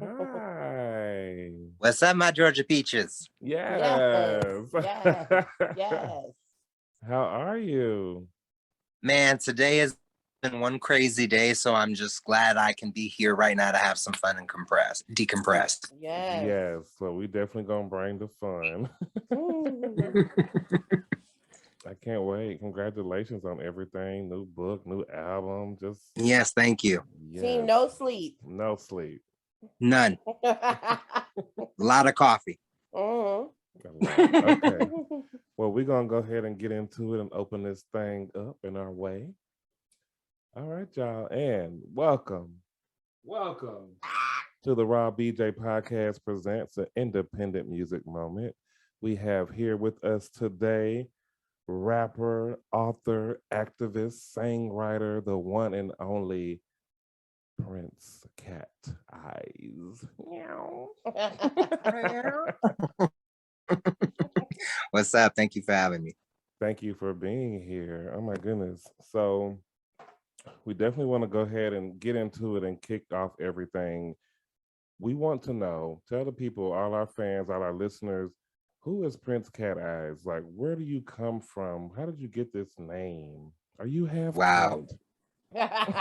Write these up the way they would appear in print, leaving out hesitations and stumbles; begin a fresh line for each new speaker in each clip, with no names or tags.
Hi.
What's up, my Georgia peaches?
Yes.
Yes. Yes.
How are you?
Man, today has been one crazy day, so I'm just glad I can be here right now to have some fun and decompress.
Yes.
Yes. So we definitely gonna bring the fun. I can't wait. Congratulations on everything. New book, new album. Just
Yes, thank you.
Team
yes.
no sleep.
No sleep.
None. A lot of coffee.
Mhm.
A lot. Okay. Well, we're gonna go ahead and get into it and open this thing up in our way. All right, y'all, and welcome to the Raw BJ Podcast presents an independent music moment. We have here with us today rapper, author, activist, songwriter, the one and only Prince Cat Eyes. Meow.
What's up? Thank you for having me.
Thank you for being here. Oh my goodness. So we definitely want to go ahead and get into it and kick off everything. We want to know, tell the people, all our fans, all our listeners, who is Prince Cat Eyes? Like, where do you come from? How did you get this name? Are you half
Wow.
cat?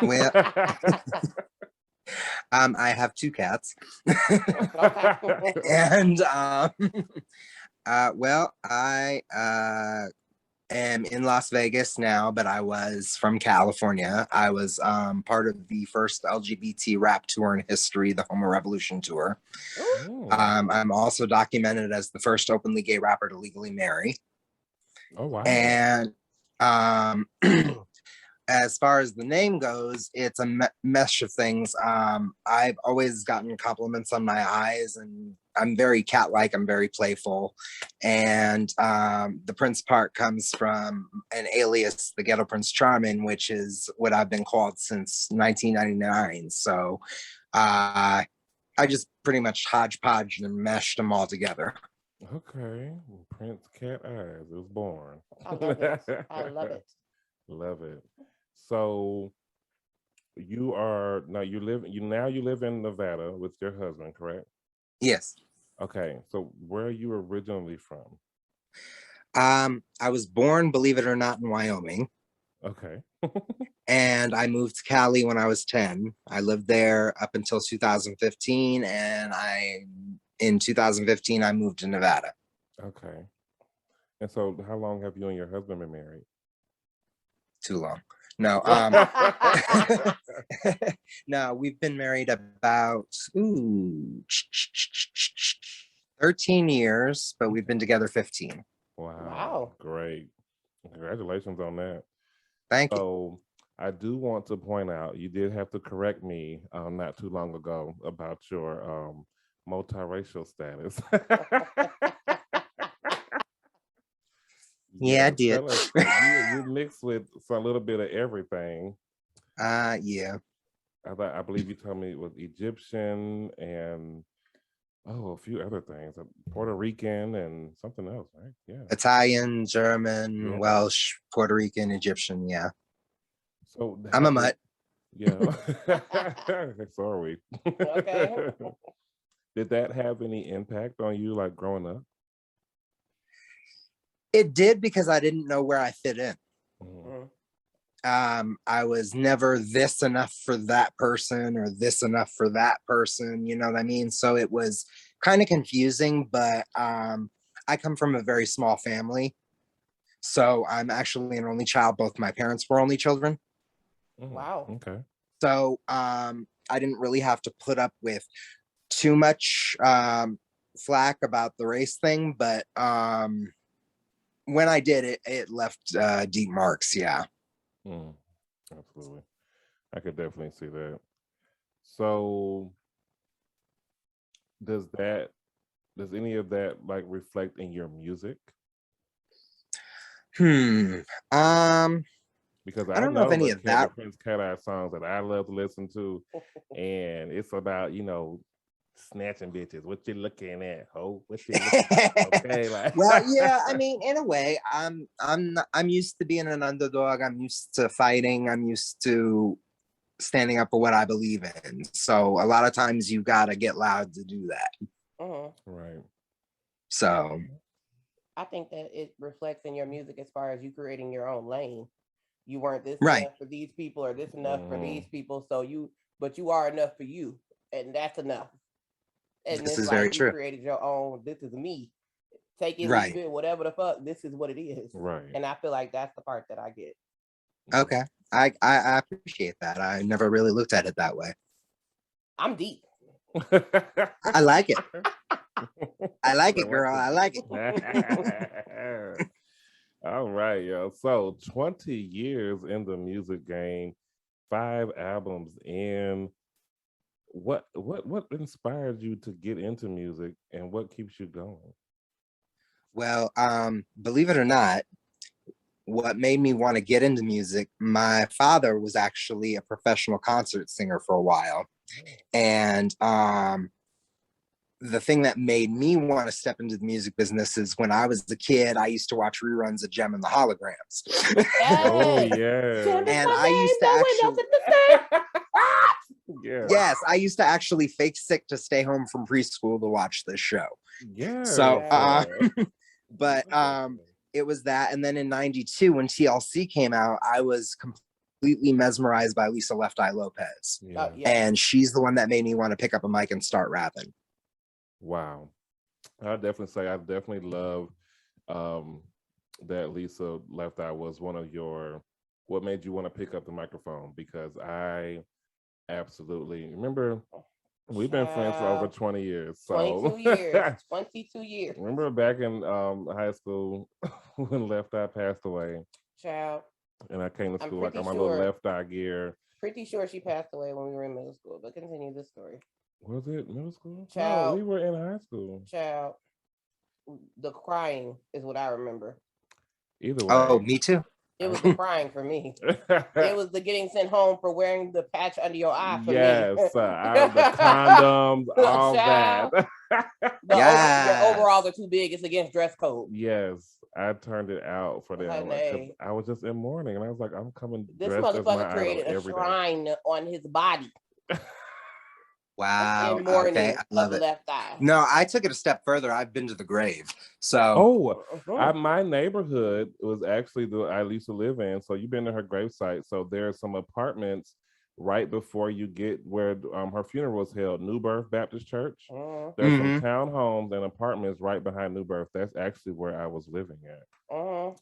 Well, I have two cats. And well, I am in Las Vegas now, but I was from California. I was part of the first LGBT rap tour in history, the Homo Revolution tour. I'm also documented as the first openly gay rapper to legally marry.
Oh wow.
And as far as the name goes, it's a mesh of things. I've always gotten compliments on my eyes, and I'm very cat-like. I'm very playful, and the Prince part comes from an alias, the Ghetto Prince Charming, which is what I've been called since 1999. So I just pretty much hodgepodged and meshed them all together.
Okay, Prince Cat Eyes was born.
I love it. I love it.
Love it. So you are now you live in Nevada with your husband, correct?
Yes.
Okay. So where are you originally from?
I was born, believe it or not, in Wyoming.
Okay.
And I moved to Cali when I was 10. I lived there up until 2015, and in 2015 I moved to Nevada.
Okay. And so how long have you and your husband been married?
Too long. No, no, we've been married about 13 years, but we've been together 15.
Wow. Great. Congratulations on that.
Thank you.
So I do want to point out you did have to correct me not too long ago about your multiracial status.
Yeah, I did.
Tell us, you mixed with a little bit of everything.
Yeah.
I believe you told me it was Egyptian and a few other things, Puerto Rican and something else, right? Yeah.
Italian, German, Welsh, Puerto Rican, Egyptian. Yeah.
So
I'm a mutt.
Yeah. So are we.
Okay.
Did that have any impact on you, like growing up?
It did, because I didn't know where I fit in.
Mm-hmm.
I was never this enough for that person or this enough for that person. You know what I mean? So it was kind of confusing, but I come from a very small family. So I'm actually an only child. Both my parents were only children.
Wow.
Okay.
So I didn't really have to put up with too much flack about the race thing, but when I did, it left deep marks. Yeah.
Absolutely. I could definitely see that. So does any of that like reflect in your music? Because I
don't know if any of that.
The Prince Cat Eye songs that I love to listen to, and it's about snatching bitches. What you looking at, ho? What you looking at? Okay, like.
Well, yeah. I mean, in a way, I'm used to being an underdog. I'm used to fighting. I'm used to standing up for what I believe in. So a lot of times you gotta get loud to do that.
Right.
So
I think that it reflects in your music as far as you creating your own lane. You weren't this
Right.
enough for these people or this enough for these people. So but you are enough for you, and that's enough. And
this
it's
is
like
very
you
true.
created your own. This is me. Take it,
Right.
leave it, whatever the fuck. This is what it is.
Right.
And I feel like that's the part that I get.
Okay. I appreciate that. I never really looked at it that way.
I'm deep.
I like it. I like it, girl. I like it.
All right, yo. So 20 years in the music game, 5 albums in. What inspired you to get into music, and what keeps you going?
Well, believe it or not, what made me want to get into music, my father was actually a professional concert singer for a while. And the thing that made me want to step into the music business is when I was a kid, I used to watch reruns of Gem and the Holograms.
Oh yeah.
And I used to actually
Yeah.
Yes, I used to actually fake sick to stay home from preschool to watch this show.
Yeah.
So but it was that. And then in 92, when TLC came out, I was completely mesmerized by Lisa Left Eye Lopez.
Yeah.
And she's the one that made me want to pick up a mic and start rapping.
Wow. I definitely love that Lisa Left Eye was one of what made you want to pick up the microphone, because I absolutely remember we've been friends for over 20 years. So
22 years. 22 years.
Remember back in high school when Left Eye passed away.
Child.
And I came to school like on my little Left Eye gear.
Pretty sure she passed away when we were in middle school, but continue the story.
Was it middle school?
Child.
No, we were in high school.
Child. The crying is what I remember.
Either way.
Oh, me too.
It was the crying for me. It was the getting sent home for wearing the patch under your eye for
yes,
me.
The condoms, all
Child.
that.
Your overalls are too big. It's against dress code.
Yes, I turned it out for them.
Honey.
I was just in mourning, and I was like, I'm coming.
This
dressed as my
motherfucker created a shrine on his body.
Wow. Okay, I love it.
Left eye.
No, I took it a step further. I've been to the grave. So
my neighborhood was actually I used to live in. So you've been to her gravesite. So there's some apartments right before you get where her funeral was held, New Birth Baptist Church. There's some townhomes and apartments right behind New Birth. That's actually where I was living at.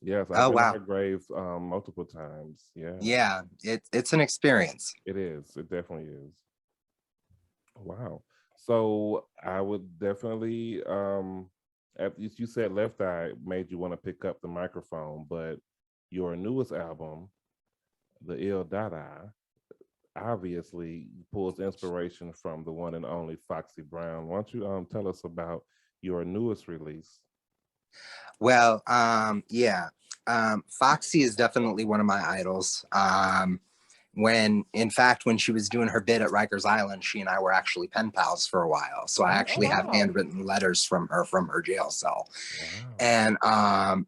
Yes, I've been to her grave multiple times. Yeah.
Yeah, it's an experience.
It is. It definitely is. Wow. So I would definitely you said Left Eye made you want to pick up the microphone, but your newest album, The Ill Dada, obviously pulls inspiration from the one and only Foxy Brown. Why don't you tell us about your newest release?
Well, Foxy is definitely one of my idols. When she was doing her bid at Rikers Island, she and I were actually pen pals for a while. So I actually have handwritten letters from her jail cell. Wow.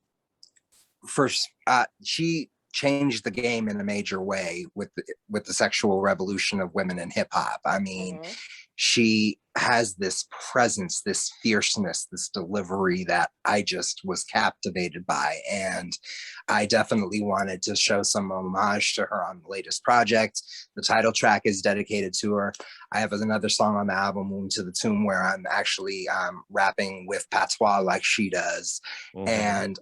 And she changed the game in a major way with the sexual revolution of women in hip hop. I mean, she has this presence, this fierceness, this delivery that I just was captivated by. And I definitely wanted to show some homage to her on the latest project. The title track is dedicated to her. I have another song on the album, Wound to the Tomb, where I'm actually rapping with patois like she does. And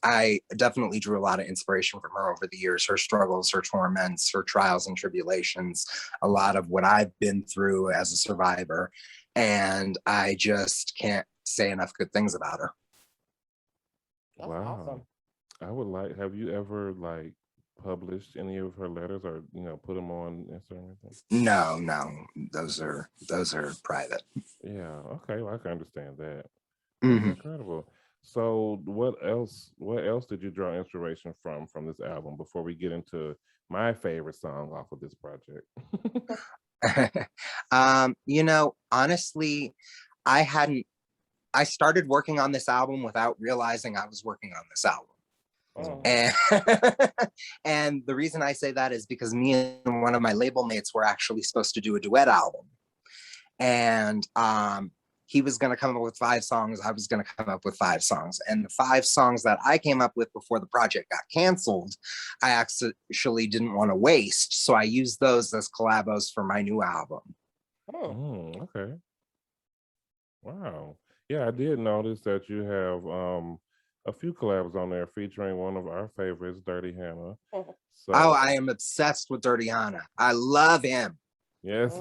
I definitely drew a lot of inspiration from her over the years, her struggles, her torments, her trials and tribulations, a lot of what I've been through as a survivor. And I just can't say enough good things about her.
That's awesome.
Have you ever published any of her letters or, put them on Instagram?
No, those are private.
Yeah. Okay. Well, I can understand that. That's incredible. So what else did you draw inspiration from this album before we get into my favorite song off of this project?
Honestly, I started working on this album without realizing I was working on this album. And, and the reason I say that is because me and one of my label mates were actually supposed to do a duet album. And he was going to come up with 5 songs. I was going to come up with 5 songs. And the 5 songs that I came up with before the project got canceled, I actually didn't want to waste. So I used those as collabos for my new album.
Okay. Wow. Yeah, I did notice that you have a few collabs on there featuring one of our favorites, Dirty Hannah. So,
oh, I am obsessed with Dirty Hannah. I love him.
Yes.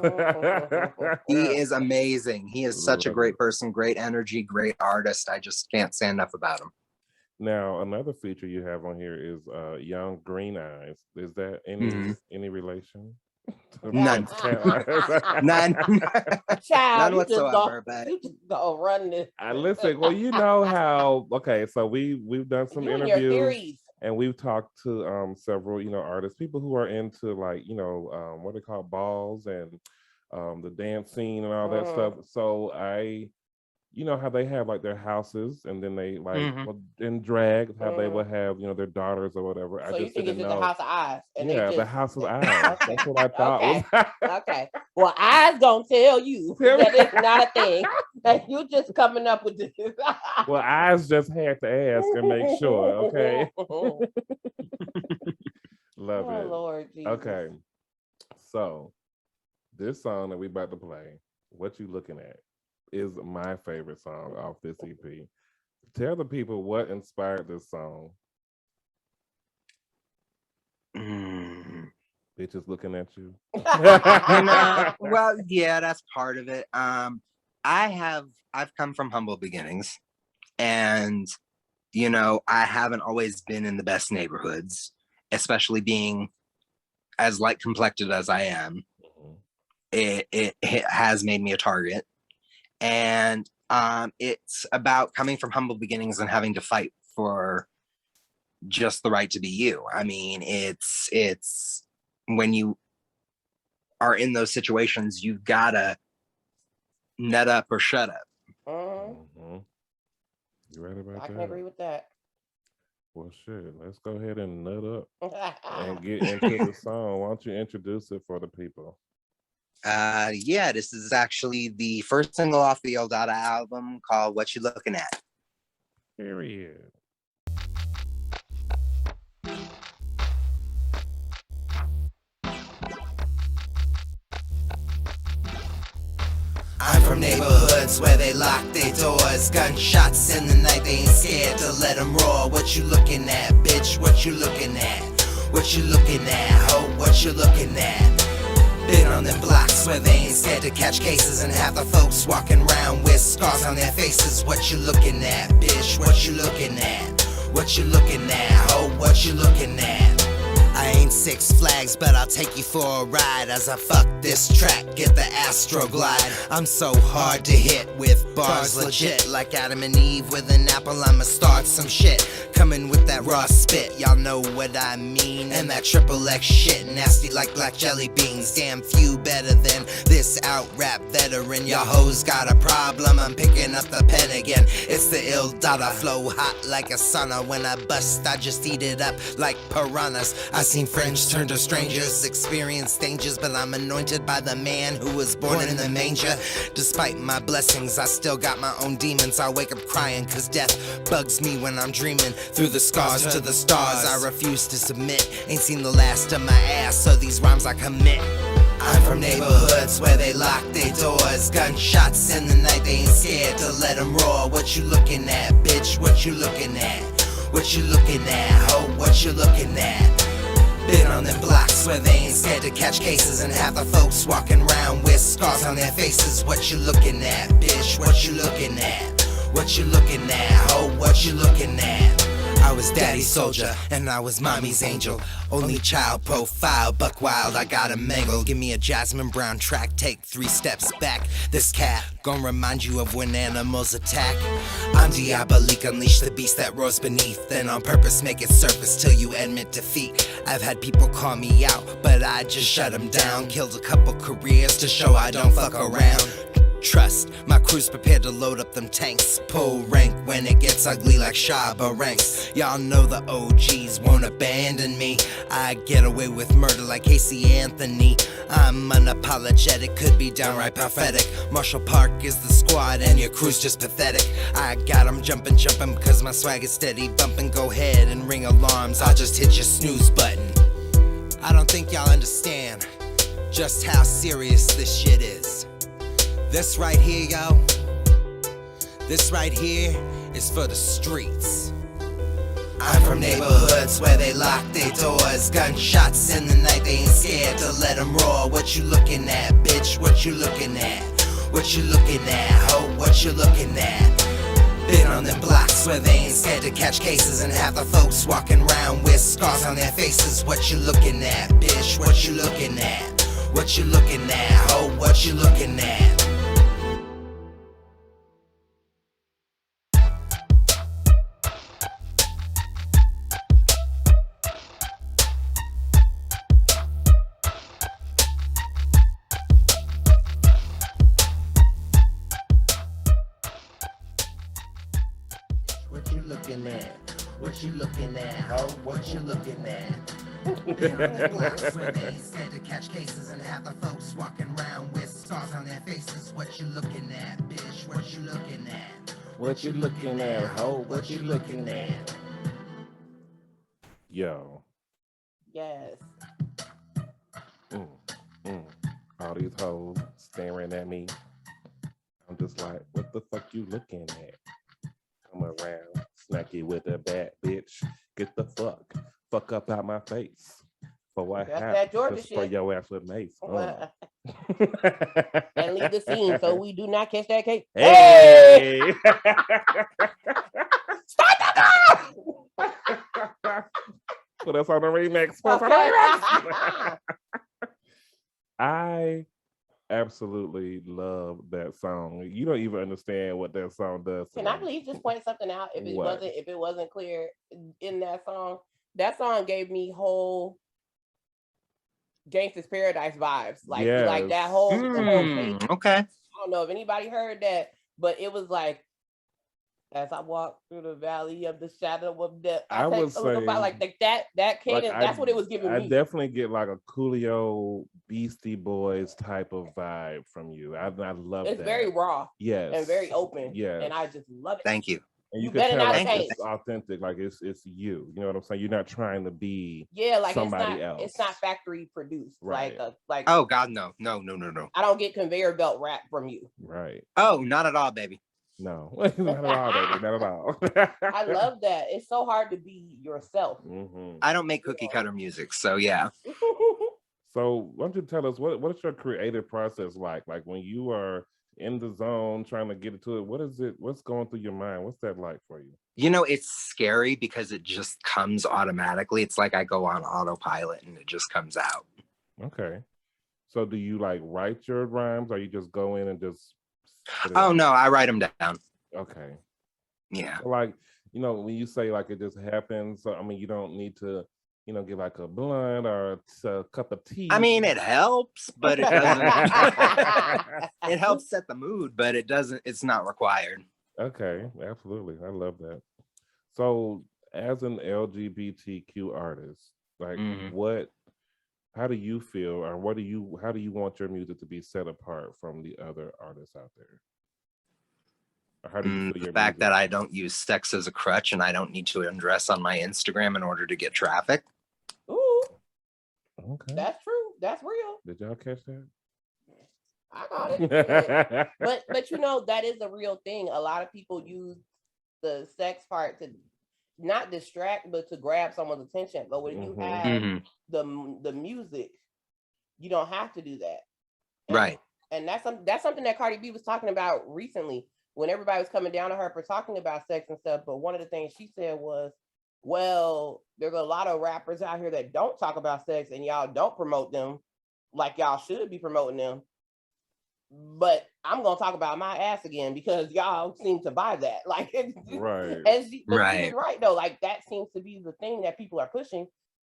He is amazing. He is such a great person, great energy, great artist. I just can't say enough about him.
Now, another feature you have on here is Young Green Eyes. Is that any relation?
None. None.
Child,
None whatsoever. But
you just go run this.
Listen, well, you know how, okay, so we've done some interviews and we've talked to several, artists, people who are into like, what they call balls and the dance scene and all that stuff. So you know how they have like their houses and then they like in drag, how they would have, their daughters or whatever.
So
I
you
just
think it's
didn't
the
know.
House of Eyes. And
Yeah, the House of Eyes. That's what I thought.
Okay. Well, Eyes gonna tell you that it's not a thing. That you just coming up with this.
Well, Eyes just had to ask and make sure, okay? Love it.
Lord Jesus.
Okay. So this song that we about to play, What You Looking At, is my favorite song off this EP. Tell the people what inspired this song. Bitches looking at you.
Well, yeah, that's part of it. I've come from humble beginnings, and I haven't always been in the best neighborhoods, especially being as light complected as I am. It has made me a target. And it's about coming from humble beginnings and having to fight for just the right to be you. I mean, it's when you are in those situations, you've gotta nut up or shut up.
You right about that?
I can agree with that.
Well, shit, let's go ahead and nut up and get into the song. Why don't you introduce it for the people?
Yeah, this is actually the first single off the Jota album called What You Looking At.
Period.
I'm from neighborhoods where they lock their doors. Gunshots in the night, they ain't scared to let them roar. What you looking at, bitch? What you looking at? What you looking at? Oh, what you looking at? Been on them blocks where they ain't scared to catch cases, and half the folks walking around with scars on their faces. What you looking at, bitch? What you looking at? What you looking at? Oh, what you looking at? I ain't Six Flags, but I'll take you for a ride as I fuck this track, get the Astro Glide. I'm so hard to hit with bars legit, like Adam and Eve with an apple. I'ma start some shit, coming with that raw spit, y'all know what I mean. And that triple X shit, nasty like black jelly beans. Damn few better than this out rap veteran. Y'all hoes got a problem, I'm picking up the pen again. It's the ill Dada flow, hot like a sauna. When I bust, I just eat it up like piranhas. I seen friends turn to strangers, experience dangers, but I'm anointed by the man who was born in the manger. Despite my blessings, I still got my own demons. I wake up crying cause death bugs me when I'm dreaming. Through the scars to the stars, I refuse to submit. Ain't seen the last of my ass, so these rhymes I commit. I'm from neighborhoods where they lock their doors. Gunshots in the night, they ain't scared to let them roar. What you looking at, bitch? What you looking at? What you looking at? Oh, what you looking at? Been on them blocks where they ain't scared to catch cases, and half the folks walking around with scars on their faces. What you looking at, bitch? What you looking at? What you looking at? Oh, what you looking at? I was daddy's soldier, and I was mommy's angel. Only child profile, buck wild, I got a mangle. Give me a Jasmine Brown track, take 3 steps back. This cat gon' remind you of when animals attack. I'm diabolique, unleash the beast that roars beneath. Then on purpose make it surface till you admit defeat. I've had people call me out, but I just shut them down. Killed a couple careers to show I don't fuck around. Trust, my crew's prepared to load up them tanks. Pull rank when it gets ugly like Shabba ranks. Y'all know the OGs won't abandon me. I get away with murder like Casey Anthony. I'm unapologetic, could be downright prophetic. Marshall Park is the squad and your crew's just pathetic. I got 'em jumping because my swag is steady bumping. Go ahead and ring alarms, I'll just hit your snooze button. I don't think y'all understand just how serious this shit is. This right here, yo, this right here is for the streets. I'm from neighborhoods where they lock their doors. Gunshots in the night, they ain't scared to let them roar. What you looking at, bitch? What you looking at? What you looking at, ho? What you looking at? Been on them blocks where they ain't scared to catch cases and have the folks walking around with scars on their faces. What you looking at, bitch? What you looking at? What you looking at, ho? What you looking at? What you looking at? What you looking at, ho? What you looking at? Been on the blocks where they ain't scared to catch cases and have the folks walking around with scars on their faces. What you looking at, bitch? What you looking at?
What you looking at, ho? What you looking at? Yo.
Yes.
All these hoes staring at me. I'm just like, what the fuck you looking at? Come around, snacky with a bat, bitch. Get the fuck up out my face. For what
That's
happened?
that Georgia
To spray
shit.
your ass with mace.
And leave the scene so we do not catch that case.
Hey!
Start that up!
Put us on the remix. Put us on the remix. I absolutely love that song. You don't even understand what that song does.
Can I please just point something out? If it wasn't clear in that song gave me whole Gangsta's Paradise vibes. Like that whole thing.
Okay.
I don't know if anybody heard that, but it was like, as I walk through the valley of the shadow of death.
I would say
like that cadence.
Like
that's what it was giving me.
I definitely get like a Coolio Beastie Boys type of vibe from you. I love
it's
that.
very raw,
yes,
and very open.
Yeah,
and I just love it.
Thank you.
And you
You
can
better
tell
not
like
change.
it's authentic, like it's you. You know what I'm saying? You're not trying to be
Like
somebody
it's not,
else.
It's not factory produced.
Right.
Like
Oh God, no.
I don't get conveyor belt rap from you.
Right.
Oh, not at all, baby.
No, not at all, baby. Not at all.
I love that. It's so hard to be yourself.
Mm-hmm.
I don't make cookie cutter music, so yeah.
So why don't you tell us what is your creative process like? Like when you are in the zone trying to get into it, what is it? What's going through your mind? What's that like for you?
You know, it's scary because it just comes automatically. It's like I go on autopilot and it just comes out.
Okay. So do you like write your rhymes or you just go in and just
Oh no, I write them down.
Okay.
Yeah.
So like, you know, when you say like it just happens, so I mean you don't need to, you know, get like a blunt or a cup of tea.
I mean, it helps, but it doesn't. It helps set the mood, but it doesn't. It's not required.
Okay, absolutely. I love that. So as an LGBTQ artist, like how do you feel or how do you want your music to be set apart from the other artists out there? Or how do you feel
the fact that I don't use sex as a crutch and I don't need to undress on my Instagram in order to get traffic.
Ooh,
okay.
That's true. That's real.
Did y'all catch that?
I got it. but you know, that is a real thing. A lot of people use the sex part to not distract, but to grab someone's attention. But when you have the music, you don't have to do that.
Right.
And that's something that Cardi B was talking about recently when everybody was coming down to her for talking about sex and stuff. But one of the things she said was, well, there's a lot of rappers out here that don't talk about sex and y'all don't promote them like y'all should be promoting them. But I'm gonna talk about my ass again because y'all seem to buy that. Like,
right.
She was right though. Like that seems to be the thing that people are pushing,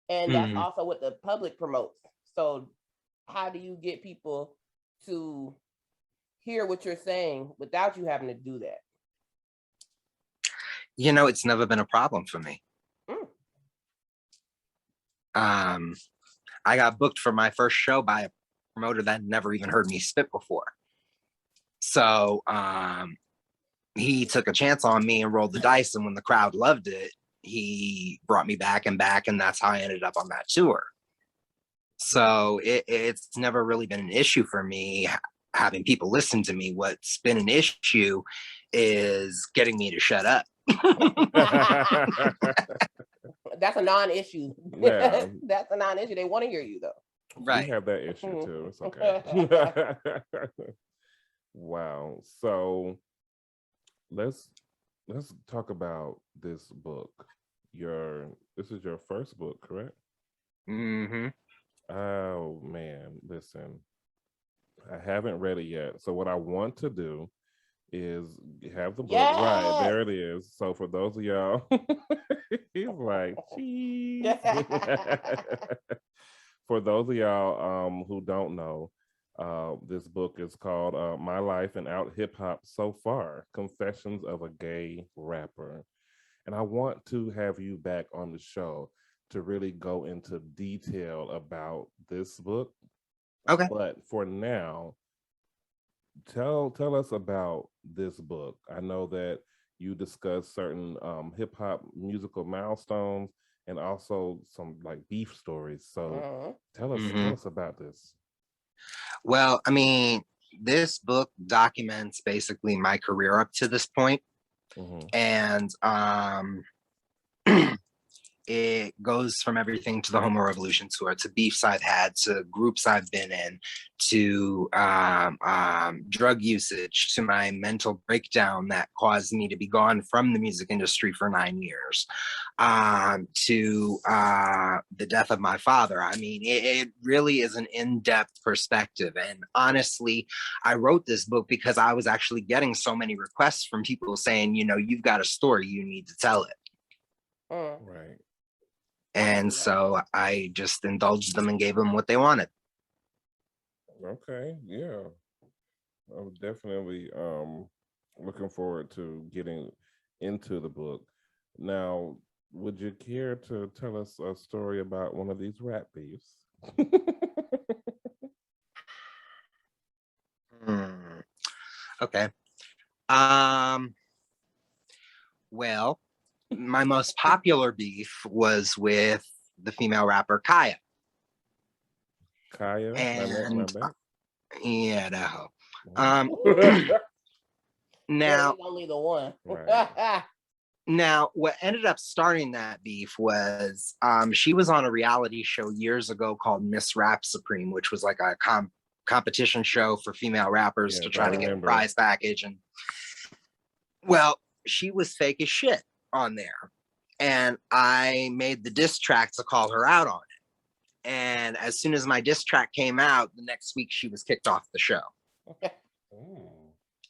and that's also what the public promotes. So, how do you get people to hear what you're saying without you having to do that?
You know, it's never been a problem for me. I got booked for my first show by a promoter that never even heard me spit before. So he took a chance on me and rolled the dice, and when the crowd loved it, he brought me back, and that's how I ended up on that tour. So it's never really been an issue for me having people listen to me. What's been an issue is getting me to shut up.
That's a non-issue.
Yeah.
That's a non-issue. They want to hear you though.
Right.
We have that issue too. It's okay. Wow. So let's talk about this book. This is your first book, correct?
Mm-hmm.
Oh man, listen. I haven't read it yet. So what I want to do is have the book.
Yes!
Right, there it is. So for those of y'all, he's like, cheese. For those of y'all who don't know, this book is called My Life in Out Hip Hop So Far, Confessions of a Gay Rapper. And I want to have you back on the show to really go into detail about this book.
Okay.
But for now, tell us about this book. I know that you discuss certain hip hop musical milestones and also some like beef stories. So tell us about this.
Well, I mean, this book documents basically my career up to this point. And it goes from everything to the Homo Revolution tour, to beefs I've had, to groups I've been in, to drug usage, to my mental breakdown that caused me to be gone from the music industry for 9 years, to the death of my father. I mean, it really is an in-depth perspective. And honestly, I wrote this book because I was actually getting so many requests from people saying, you know, you've got a story, you need to tell it.
Right.
And so I just indulged them and gave them what they wanted.
Okay, yeah. I'm definitely looking forward to getting into the book. Now, would you care to tell us a story about one of these rap beefs?
Okay. Well, my most popular beef was with the female rapper Kaya.
Kaya?
And yeah, that hoe. Now,
only the one.
Right.
Now, what ended up starting that beef was she was on a reality show years ago called Miss Rap Supreme, which was like a competition show for female rappers to try to get a prize package. And well, she was fake as shit on there. And I made the diss track to call her out on it. And as soon as my diss track came out, the next week she was kicked off the show.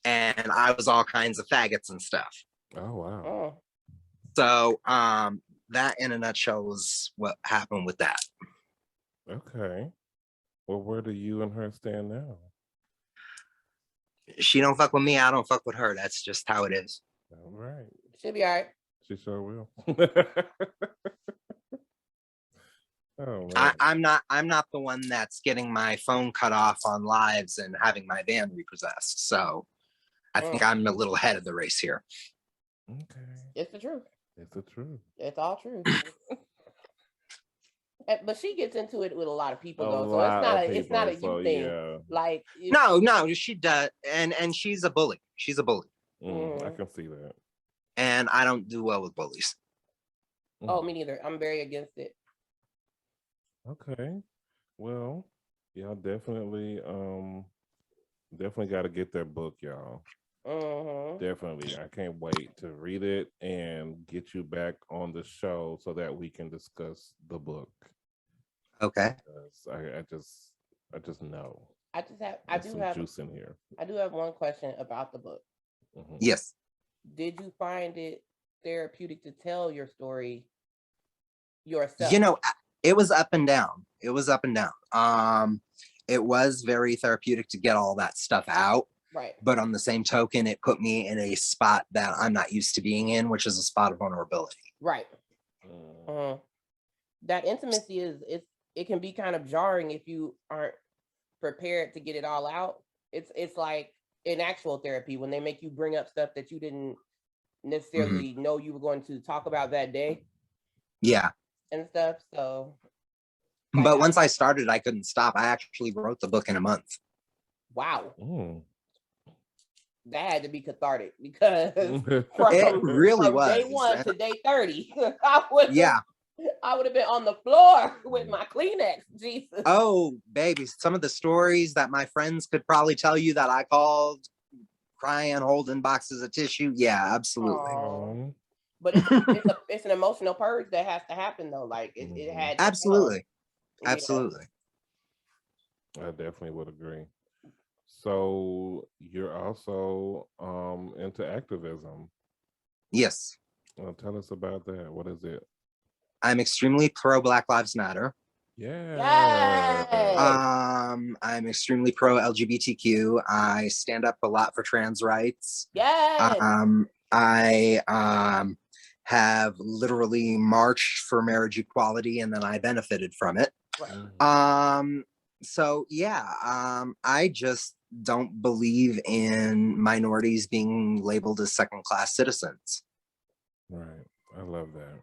And I was all kinds of faggots and stuff.
Oh, wow.
So that in a nutshell was what happened with that.
Okay. Well, where do you and her stand now?
She don't fuck with me, I don't fuck with her. That's just how it is.
All right.
She'll be all right.
She sure will. Oh,
I'm not the one that's getting my phone cut off on lives and having my van repossessed. So I think I'm a little ahead of the race here.
Okay.
It's the truth.
It's the truth.
It's all true. But she gets into it with a lot of people though, so it's not a you thing. Yeah. Like
no, she does, and she's a bully. She's a bully.
I can see that.
And I don't do well with bullies.
Oh, me neither. I'm very against it.
Okay. Well, y'all definitely got to get that book, y'all. Definitely. I can't wait to read it and get you back on the show so that we can discuss the book.
Okay.
I just know.
I do have
juice in here.
I do have one question about the book.
Yes.
Did you find it therapeutic to tell your story yourself?
You know, it was up and down. It was up and down. It was very therapeutic to get all that stuff out.
Right.
But on the same token, it put me in a spot that I'm not used to being in, which is a spot of vulnerability.
Right. That intimacy it can be kind of jarring if you aren't prepared to get it all out. It's like in actual therapy when they make you bring up stuff that you didn't necessarily know you were going to talk about that day.
Yeah.
And stuff. So
but once I started, I couldn't stop. I actually wrote the book in a month.
Wow. That had to be cathartic because
it really was.
Day 1 to day 30, I would have been on the floor with my Kleenex. Jesus.
Oh, baby. Some of the stories that my friends could probably tell you that I called crying, holding boxes of tissue. Yeah, absolutely.
Aww. But it's an emotional purge that has to happen though. Like it had to
absolutely.
Come.
Absolutely.
I definitely would agree. So you're also into activism.
Yes.
Well, tell us about that. What is it?
I'm extremely pro Black Lives Matter.
Yeah.
I'm extremely pro LGBTQ. I stand up a lot for trans rights. I have literally marched for marriage equality, and then I benefited from it. Right. So yeah, I just don't believe in minorities being labeled as second-class citizens.
Right. I love that.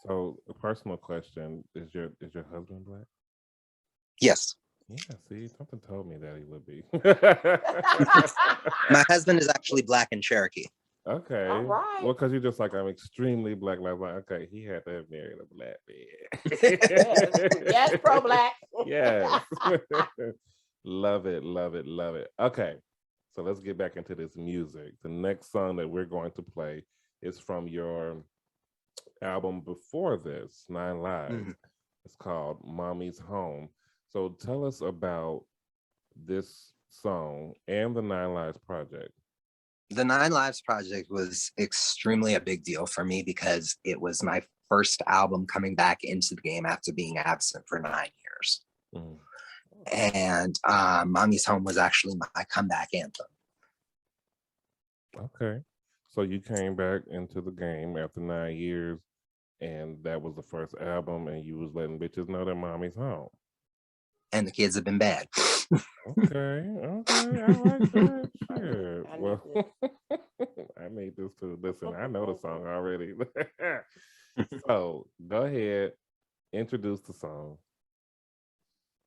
So a personal question, is your husband Black?
Yes.
Yeah, see, something told me that he would be.
My husband is actually Black and Cherokee.
Okay.
All right.
Well, because you're just like, I'm extremely Black. Like, okay, he had to have married a Black man.
Yes, pro-Black.
Yes. Love it, love it, love it. Okay, so let's get back into this music. The next song that we're going to play is from your album before this, 9 Lives. It's called Mommy's Home. So tell us about this song and the 9 Lives project.
The 9 Lives project was extremely a big deal for me because it was my first album coming back into the game after being absent for 9 years. And Mommy's Home was actually my comeback anthem.
Okay. So you came back into the game after 9 years, and that was the first album, and you was letting bitches know that Mommy's home.
And the kids have been bad.
Okay, I like that. Shit. Well, I made this too. Listen, I know the song already. So go ahead, introduce the song.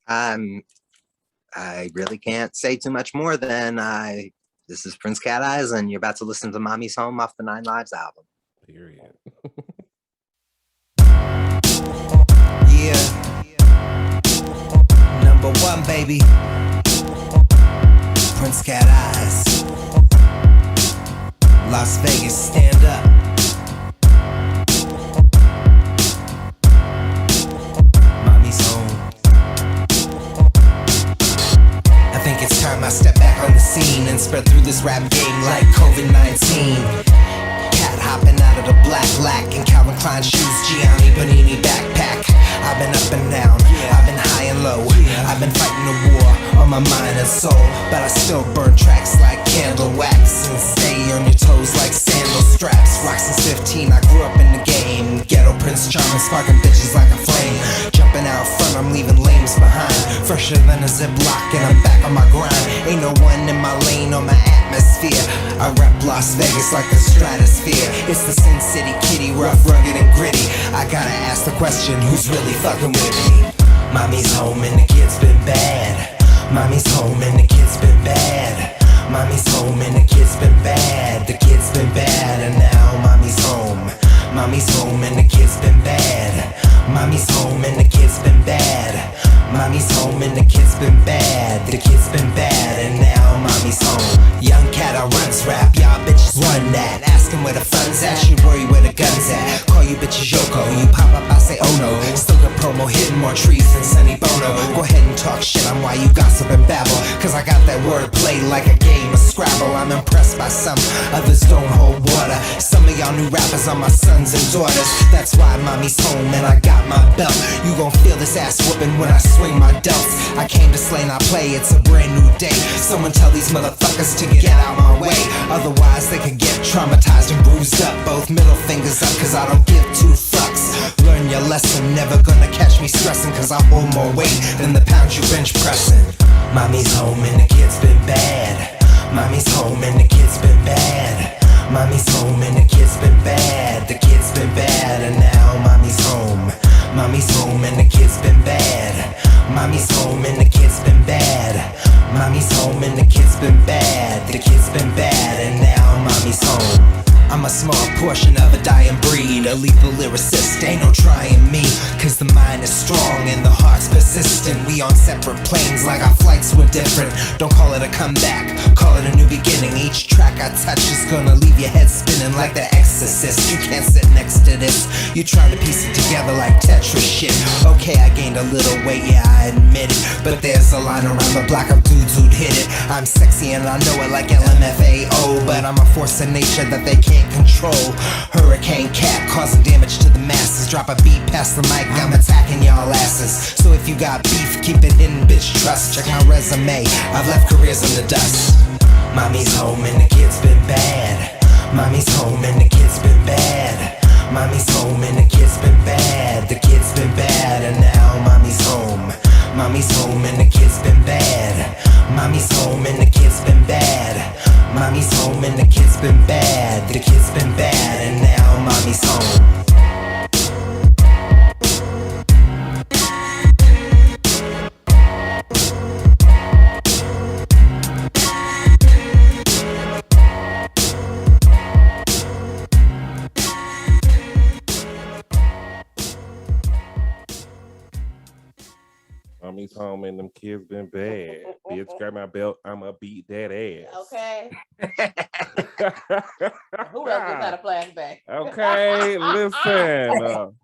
I really can't say too much more than this is Prince CAT EYEZ, and you're about to listen to Mommy's Home off the 9 Lives album.
Period.
Yeah. Number 1, baby. Prince CAT EYEZ. Las Vegas, stand up. Mommy's home. I think it's time I step back on the scene and spread through this rap game like COVID-19. Cat hopping out of the black lack and Calvin Klein shoes, Gianni Bonini backpack. I've been up and down, I've been high and low, I've been fighting a war on my mind and soul, but I still burn tracks like candle wax and stay on your toes like sandal straps. Rock since 15, I grew up in the game. Ghetto Prince charming, sparking bitches like a flame. Jumping out front, I'm leaving lames behind. Fresher than a Ziploc and I'm back on my grind. Ain't no one in my lane or my atmosphere. I rep Las Vegas like the stratosphere. It's the Sin City kitty, rough, rugged and gritty. I gotta ask the question, who's really fucking with me? Mommy's home and the kids been bad. Mommy's home and the kids been bad. Mommy's home and the kids been bad. The kids been bad and now mommy's home. Mommy's home and the kids been bad. Mommy's home and the kids been bad. Mommy's home and the kids been bad. The kids been bad and now mommy's home. Young cat, I runs rap, y'all bitches run that. Asking where the fun's at, she worry where the gun's at. Call you bitches Yoko, you pop up, I say oh no. Still got promo, hitting more trees than Sonny Bono. Go ahead and talk shit, I'm why you gossip and babble. Cause I got that word play like Scrabble. I'm impressed by some, others don't hold water. Some of y'all new rappers are my sons and daughters. That's why mommy's home and I got my belt. You gon' feel this ass whooping when I swing my delts. I came to slay, not play, it's a brand new day. Someone tell these motherfuckers to get out my way. Otherwise they could get traumatized and bruised up. Both middle fingers up, cause I don't give two fucks. Learn your lesson, never gonna catch me stressing, cause I hold more weight than the pounds you bench pressing. Mommy's home and the kid's been bad. Mommy's home and the kid's been bad. Mommy's home and the kid's been bad. The kid's been bad and now mommy's home. Mommy's home and the kid's been bad. Mommy's home and the kid's been bad. Mommy's home and the kid's been bad. The kid's been bad and now mommy's home. I'm a small portion of a dying breed, a lethal lyricist, ain't no trying me. Cause the mind is strong and the heart's persistent. We on separate planes like our flights were different. Don't call it a comeback, call it a new beginning. Each track I touch is gonna leave your head spinning like The Exorcist. You can't sit next to this, you trying to piece it together like Tetris shit. Okay, I gained a little weight, yeah, I admit it, but there's a line around the block of dudes who'd hit it. I'm sexy and I know it like LMFAO, but I'm a force of nature that they can't control. Hurricane Cat causing damage to the masses. Drop a beat past the mic, I'm attacking y'all asses. So if you got beef, keep it hidden, bitch, trust. Check my resume, I've left careers in the dust. Mommy's home and the kid's been bad. Mommy's home and the kid's been bad. Mommy's home and the kid's been bad. The kid's been bad and now mommy's home. Mommy's home and the kid's been bad. Mommy's home and the kid's been bad. Mommy's home and the kid's been bad. The kid's been bad and now mommy's home.
Mommy's home and them kids been bad. Bitch, grab my belt, I'ma beat that ass.
Okay. Who else just had a flashback?
Okay, listen.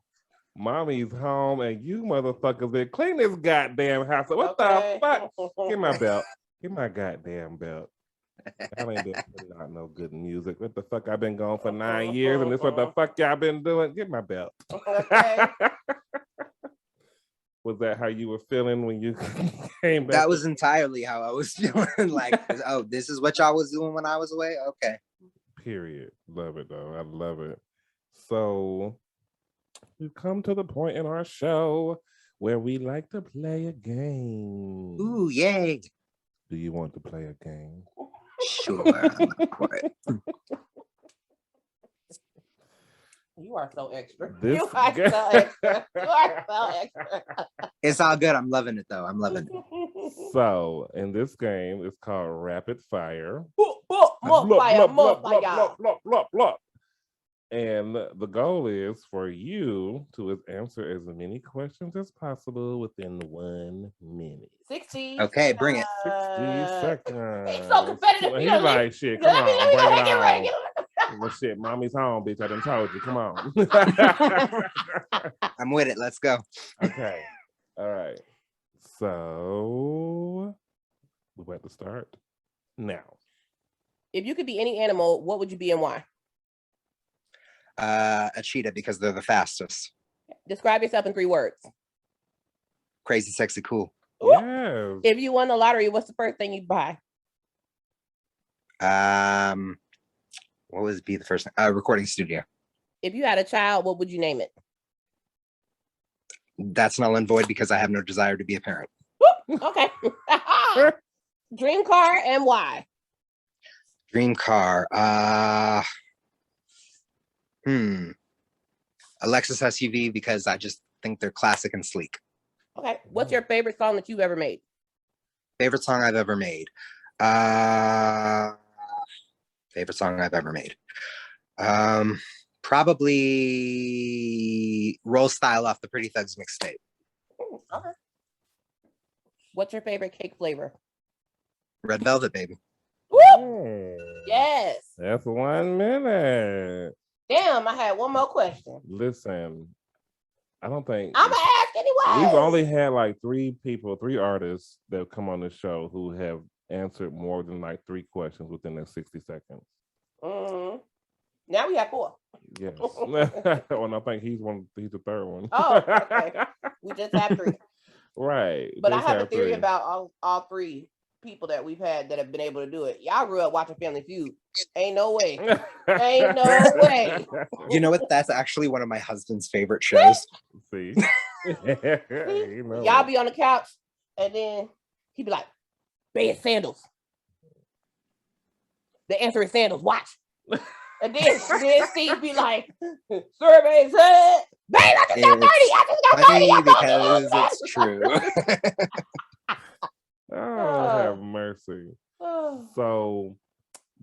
Mommy's home and you motherfuckers been clean this goddamn house. What the fuck? Get my belt. Get my goddamn belt. I ain't been putting out no good music. What the fuck? I've been gone for 9 years and this what the fuck y'all been doing? Get my belt.
Okay.
Was that how you were feeling when you came back?
That was entirely how I was feeling. Like, oh, this is what y'all was doing when I was away? Okay.
Period. Love it though. I love it. So we've come to the point in our show where we like to play a game.
Ooh, yay.
Do you want to play a game?
Sure. I'm up for it.
You are so extra.
This
You are
guy-
so extra. You are so extra.
It's all good. I'm loving it, though. I'm loving it.
So in this game, it's called Rapid Fire.
More fire, more fire.
Blah, blah. And the goal is for you to answer as many questions as possible within 1 minute.
60.
Okay, bring it.
60 seconds.
He's so competitive.
He's like, shit, come
Let me
on,
go
bring
ahead,
it
get ready,
on.
get ready.
Well, shit, mommy's home, bitch. I done told you. Come on.
I'm with it. Let's go.
Okay. All right. So we're about to start now.
If you could be any animal, what would you be and why?
A cheetah because they're the fastest.
Describe yourself in 3 words.
Crazy, sexy, cool.
Ooh.
Yes.
If you won the lottery, what's the first thing you'd buy?
What would be the first recording studio?
If you had a child, what would you name it?
That's null and void because I have no desire to be a parent.
Woo, okay. Dream car and why?
Dream car. A Lexus SUV because I just think they're classic and sleek.
Okay. What's your favorite song that you've ever made?
Favorite song I've ever made. Favorite song I've ever made. Probably Roll Style off the Pretty Thugs mixtape.
Okay. What's your favorite cake flavor?
Red Velvet, baby.
Woo! Yes.
That's 1 minute.
Damn, I had one more question.
Listen, I don't think
I'm gonna ask anyway.
we've only had like 3 artists that come on the show who have answered more than like 3 questions within that 60 seconds.
Mm-hmm. Now we have 4.
Yes. Well, I think he's the third one.
Oh, okay. We just have 3.
Right.
But I have a theory about all 3 people that we've had that have been able to do it. Y'all grew up watching Family Feud. Ain't no way. Ain't no way.
You know what? That's actually one of my husband's favorite shows.
See?
Y'all be on the couch and then he'd be like, "Bad sandals." The answer is sandals. Watch. And then Steve be like, "Survey said, babe, I just got 30. I just got 30.
Because it's true.
Oh, have mercy. So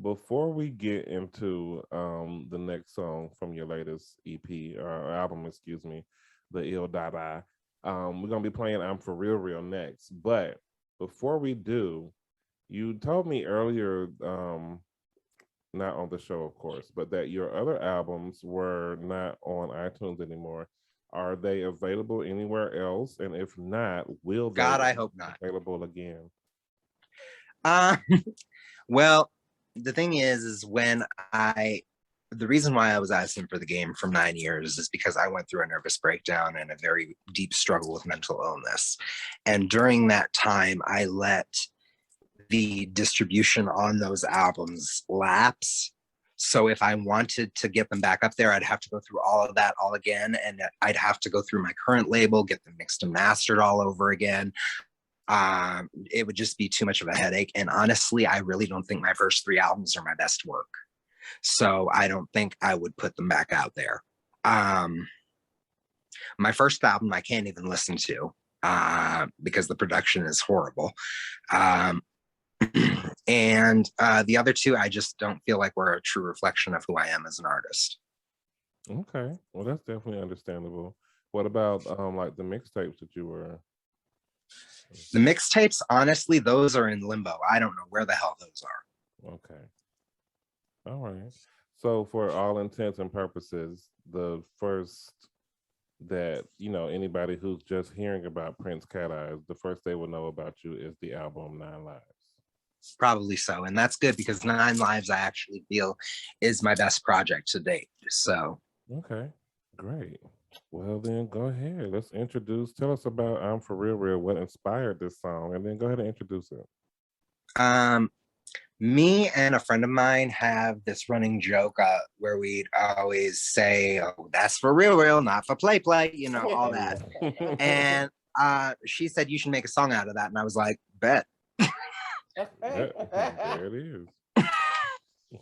before we get into the next song from your latest EP or album, excuse me, the Ill Dada, we're gonna be playing I'm For Real next. But before we do, you told me earlier, not on the show, of course, but that your other albums were not on iTunes anymore. Are they available anywhere else? And if not, will they
I hope not.
Available again?
Well, the thing is the reason why I was asking for the game for 9 years is because I went through a nervous breakdown and a very deep struggle with mental illness. And during that time, I let the distribution on those albums lapse. So if I wanted to get them back up there, I'd have to go through all of that all again. And I'd have to go through my current label, get them mixed and mastered all over again. It would just be too much of a headache. And honestly, I really don't think my first 3 albums are my best work. So I don't think I would put them back out there. My first album, I can't even listen to because the production is horrible. And the other 2, I just don't feel like we're a true reflection of who I am as an artist.
Okay, well, that's definitely understandable. What about like the mixtapes that you were?
The mixtapes, honestly, those are in limbo. I don't know where the hell those are.
Okay. All right. So for all intents and purposes, the first that, anybody who's just hearing about Prince Cat Eyes, the first they will know about you is the album 9 Lives.
Probably so. And that's good because 9 Lives, I actually feel, is my best project to date. So.
Okay, great. Well, then go ahead. Tell us about I'm For Real, what inspired this song, and then go ahead and introduce it.
Me and a friend of mine have this running joke where we'd always say, "Oh, that's for real, not for play, all that." And she said, "You should make a song out of that." And I was like, "Bet."
There it is.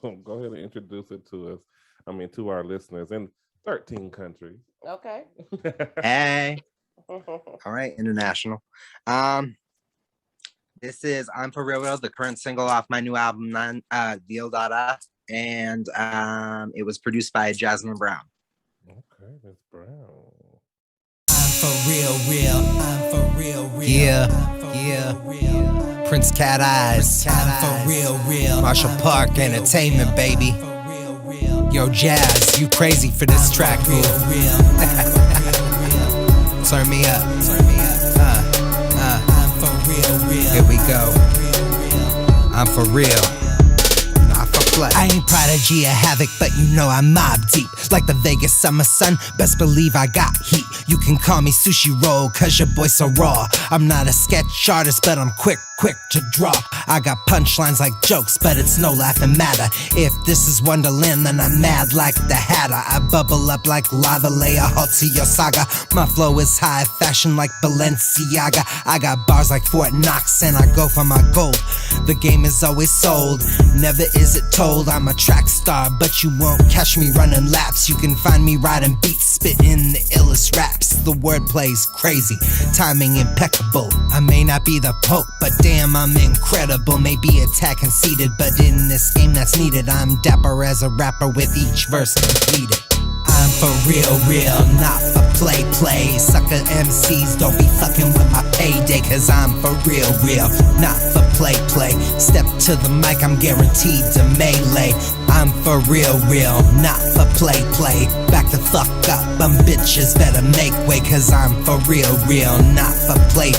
Well, go ahead and introduce it to us. To our listeners in 13 countries.
Okay.
Hey. All right, international. This is I'm For Real, the current single off my new album, Deal Dada, and it was produced by Jasmine Brown.
Okay, that's Brown.
I'm for real. Yeah. Prince Cat Eyez. I'm for real. Marshall Park Entertainment, baby. Yo, Jazz, you crazy for this track, real. Turn me up. I'm for real. Here we go. I'm for real. I ain't Prodigy or Havoc, but I'm mob deep. Like the Vegas summer sun, best believe I got heat. You can call me Sushi Roll, cause your boy so raw. I'm not a sketch artist, but I'm quick to draw. I got punchlines like jokes, but it's no laughing matter. If this is Wonderland, then I'm mad like the Hatter. I bubble up like lava, lay a halt to your saga. My flow is high fashion like Balenciaga. I got bars like Fort Knox, and I go for my gold. The game is always sold, never is it told. I'm a track star, but you won't catch me running laps. You can find me riding beats, spitting the illest raps. The wordplay's crazy, timing impeccable. I may not be the Pope, but damn, I'm incredible. Maybe a tad conceited, but in this game that's needed, I'm dapper as a rapper with each verse completed. I'm for real, not for play. Sucker MCs, don't be fucking with my payday, cause I'm for real, not for play. Step to the mic, I'm guaranteed to melee. I'm for real, not for play. Back the fuck up, bitches better make way, cause I'm for real, not for play.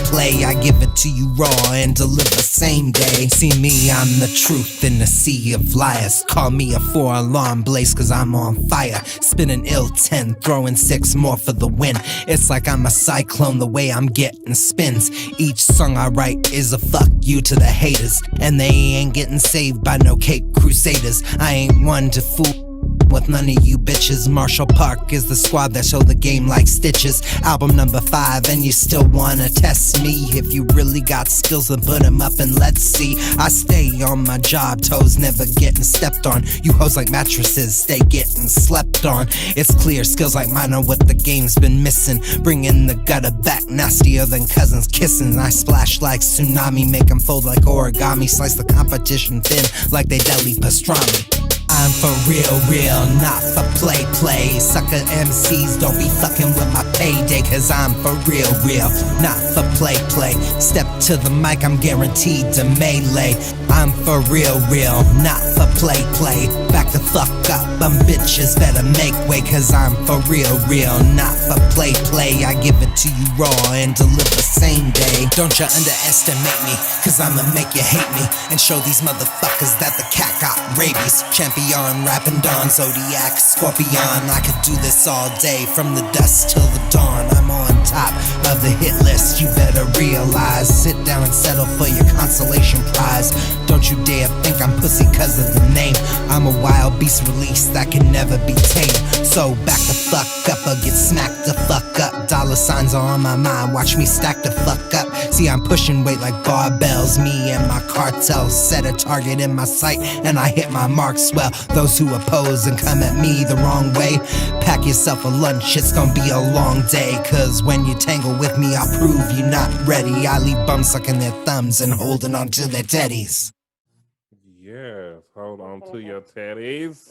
I give it to you raw and deliver same day. See me, I'm the truth in the sea of liars. Call me a 4-alarm blaze, cause I'm on fire. Spinning ill 10, throwing 6 more for the win. It's like I'm a cyclone the way I'm getting spins. Each song I write is a fuck you to the haters, and they ain't getting saved by no Cape Crusaders. I ain't one to fool with none of you bitches. Marshall Park is the squad that show the game like stitches. Album number 5 and you still wanna test me. If you really got skills, then put them up and let's see. I stay on my job, toes never getting stepped on. You hoes like mattresses, stay getting slept on. It's clear, skills like mine are what the game's been missing. Bringing the gutter back, nastier than cousins kissing. I splash like tsunami, make them fold like origami. Slice the competition thin like they deli pastrami. I'm for real, not for play. Sucker MCs, don't be fucking with my payday, cause I'm for real, not for play. Step to the mic, I'm guaranteed to melee. I'm for real, not for play. Back the fuck up, bitches better make way, cause I'm for real, not for play. I give it to you raw and deliver same day. Don't you underestimate me, cause I'ma make you hate me, and show these motherfuckers that the cat got rabies. Champion, rapping Dawn, Zodiac, Scorpion. I could do this all day, from the dusk till the dawn. I'm on top of the hit list, you better realize. Sit down and settle for your consolation prize. Don't you dare think I'm pussy cause of the name. I'm a wild beast released that can never be tamed. So back the fuck up or get smacked the fuck up. Dollar signs are on my mind, watch me stack the fuck up. See, I'm pushing weight like barbells. Me and my cartel set a target in my sight, and I hit my marks well. Those who oppose and come at me the wrong way, pack yourself a lunch, it's gonna be a long day. Cause when you tangle with me, I'll prove you're not ready. I leave bums sucking their thumbs and holding on to their teddies.
Yes, hold on to your teddies.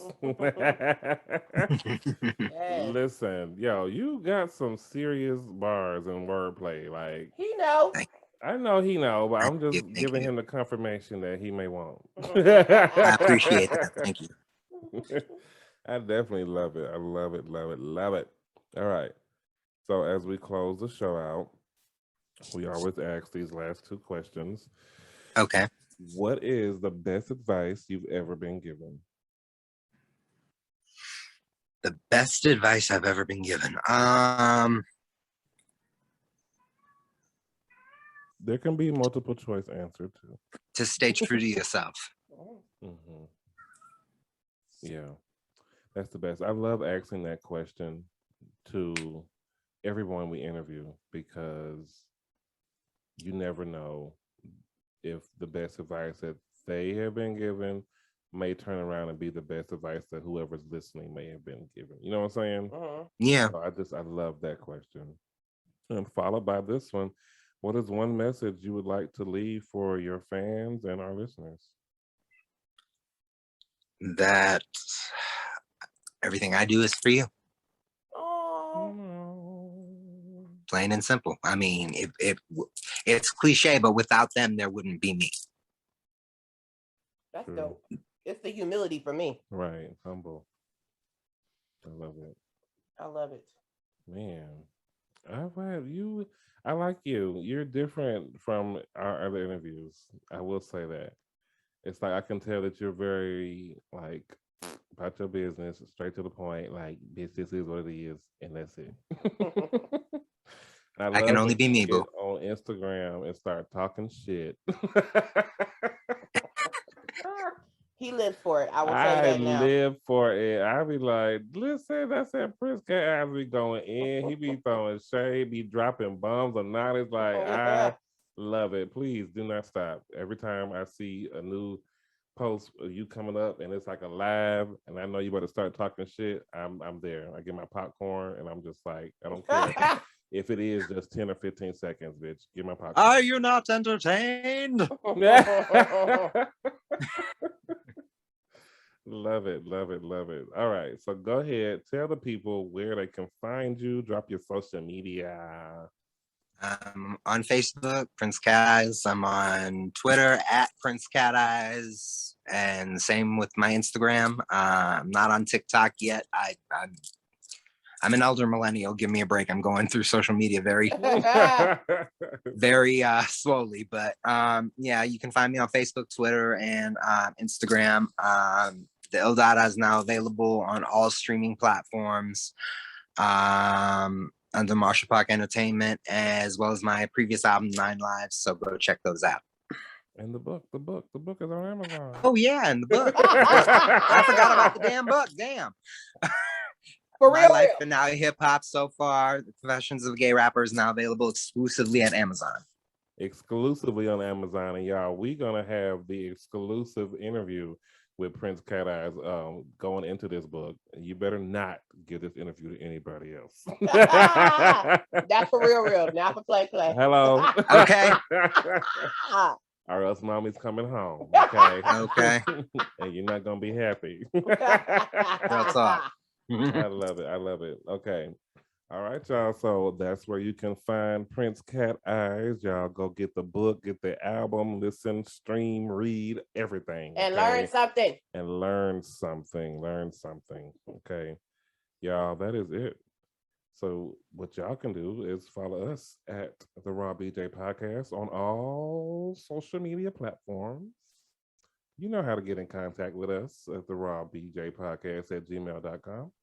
Listen, yo, you got some serious bars and wordplay. Like,
He know.
I know he know, but I'm just giving him the confirmation that he may want.
I appreciate that. Thank you.
I definitely love it. I love it. All right. So as we close the show out, we always ask these last 2 questions.
Okay.
What is the best advice you've ever been given?
The best advice I've ever been given.
There can be multiple choice answer too.
To stay true to yourself.
Mm-hmm. Yeah, that's the best. I love asking that question to everyone we interview, because you never know if the best advice that they have been given may turn around and be the best advice that whoever's listening may have been given. You know what I'm saying?
Yeah.
So I love that question. And followed by this one, what is one message you would like to leave for your fans and our listeners?
That everything I do is for you. Plain and simple. I mean, it's cliche, but without them, there wouldn't be me.
That's dope. It's the humility for me.
Right. Humble. I love it.
I love it.
Man. I like you. You're different from our other interviews. I will say that. It's like I can tell that you're very like about your business, straight to the point, like this is what it is, and that's it.
I can only be me, boo.
On Instagram and start talking shit.
He lives for it. I will say that now.
I live for it. I be like, listen, that's that Peanskean Ent be going in. He be throwing shade, be dropping bombs or not. It's like, I love it. Please do not stop. Every time I see a new post of you coming up and it's like a live and I know you better start talking shit, I'm there. I get my popcorn and I'm just like, I don't care. If it is just 10 or 15 seconds, bitch, get my popcorn.
Are you not entertained?
love it, love it, love it. All right, so go ahead, tell the people where they can find you. Drop your social media.
On Facebook, Prince Cat Eyez. I'm on Twitter at Prince Cat Eyez, and same with my Instagram. I'm not on TikTok yet. I'm an elder millennial. Give me a break. I'm going through social media very, very slowly. But yeah, you can find me on Facebook, Twitter, and Instagram. The Il Dada is now available on all streaming platforms. Under Marshall Park Entertainment, as well as my previous album, 9 Lives. So go check those out.
And the book is on Amazon.
Oh yeah, and the book. I forgot about the damn book. Damn.
For
My
real.
Life and Now Hip Hop so far. The Confessions of a Gay Rapper is now available exclusively at Amazon.
Exclusively on Amazon, and y'all, we're gonna have the exclusive interview with Prince Cat Eyez going into this book. You better not give this interview to anybody else.
That's for real, not for play.
Hello.
Okay.
Or else mommy's coming home. Okay.
Okay.
And you're not gonna be happy.
That's all.
I love it. I love it. Okay. All right, y'all. So that's where you can find Prince Cat Eyez. Y'all go get the book, get the album, listen, stream, read, everything.
And learn something.
And learn something. Learn something. Okay. Y'all, that is it. So what y'all can do is follow us at the Raw BJ Podcast on all social media platforms. You know how to get in contact with us at the Raw BJ Podcast at gmail.com.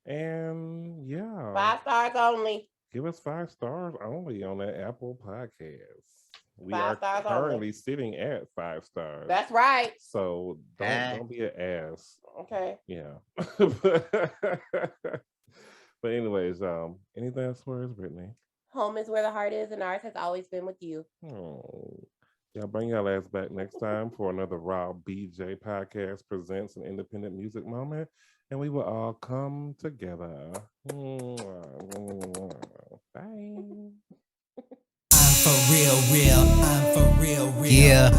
And yeah,
5 stars only.
give us 5 stars only on that Apple Podcast. We
5
are
stars
currently
only.
sitting at 5 stars.
That's right.
So don't be an ass.
Okay.
Yeah. But anyways, anything else for us, Brittany?
Home is where the heart is, and ours has always been with you.
Oh, y'all bring y'all ass back next time for another Raw BJ Podcast presents an independent music moment, and we will all come together. Bye.
I'm for real. I'm for real. Yeah.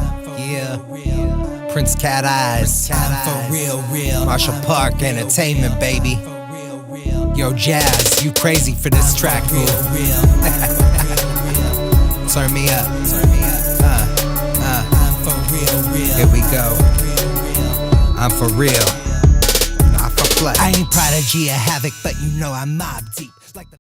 Prince Cat Eyez. I'm for real. Marshall Park Entertainment, baby. Yo, Jazz, you crazy for this track, real. Turn me up. I'm for real. Here we go. I'm for real. Not for play. I ain't Prodigy or Havoc, but you know I'm mob deep. Like the